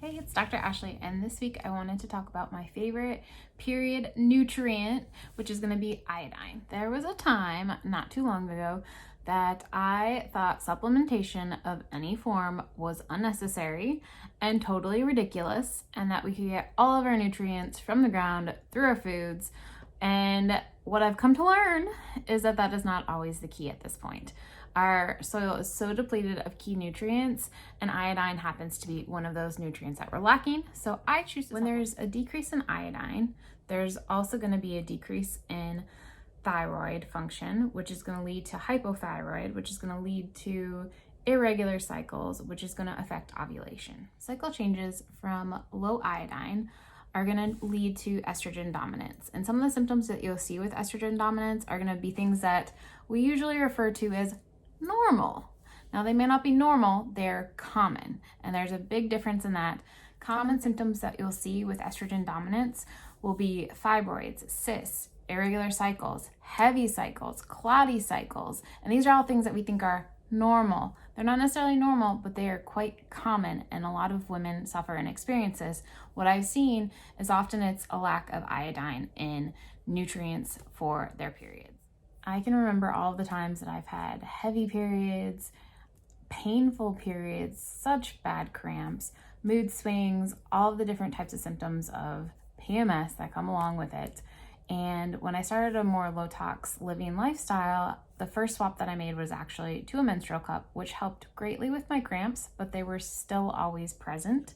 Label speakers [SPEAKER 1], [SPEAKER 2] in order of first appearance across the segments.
[SPEAKER 1] Hey, it's Dr. Ashley, and this week I wanted to talk about my favorite period nutrient, which is going to be iodine. There was a time not too long ago that I thought supplementation of any form was unnecessary and totally ridiculous, and that we could get all of our nutrients from the ground through our foods. And what I've come to learn is that that is not always the key at this point. Our soil is so depleted of key nutrients, and iodine happens to be one of those nutrients that we're lacking. So I choose to when there's a decrease in iodine, there's also going to be a decrease in thyroid function, which is going to lead to hypothyroid, which is going to lead to irregular cycles, which is going to affect ovulation. Cycle changes from low iodine are going to lead to estrogen dominance. And some of the symptoms that you'll see with estrogen dominance are going to be things that we usually refer to as normal. Now, they may not be normal, they're common. And there's a big difference in that. Common symptoms that you'll see with estrogen dominance will be fibroids, cysts, irregular cycles, heavy cycles, clotty cycles. And these are all things that we think are normal. They're not necessarily normal, but they are quite common, and a lot of women suffer and experience this. What I've seen is often it's a lack of iodine in nutrients for their periods. I can remember all of the times that I've had heavy periods, painful periods, such bad cramps, mood swings, all of the different types of symptoms of PMS that come along with it. And when I started a more low tox living lifestyle, the first swap that I made was actually to a menstrual cup, which helped greatly with my cramps, but they were still always present,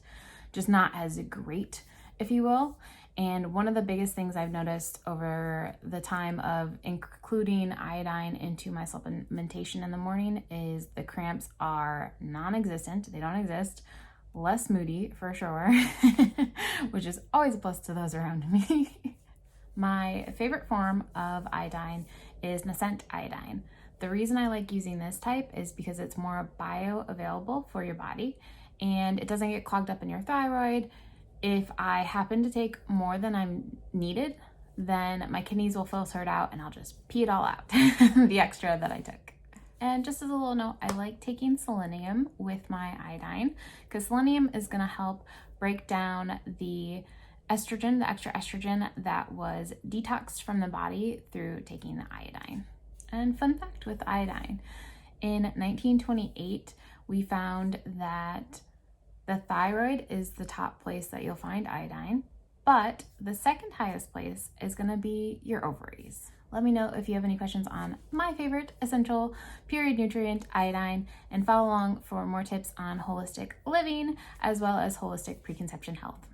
[SPEAKER 1] just not as great, if you will. And one of the biggest things I've noticed over the time of including iodine into my supplementation in the morning is the cramps are non-existent. They don't exist. Less moody for sure, which is always a plus to those around me. My favorite form of iodine is nascent iodine. The reason I like using this type is because it's more bioavailable for your body and it doesn't get clogged up in your thyroid. If I happen to take more than I'm needed, then my kidneys will filter it out and I'll just pee it all out, the extra that I took. And just as a little note, I like taking selenium with my iodine because selenium is going to help break down the estrogen, the extra estrogen that was detoxed from the body through taking the iodine. And fun fact with iodine, in 1928, we found that the thyroid is the top place that you'll find iodine, but the second highest place is going to be your ovaries. Let me know if you have any questions on my favorite essential period nutrient, iodine, and follow along for more tips on holistic living as well as holistic preconception health.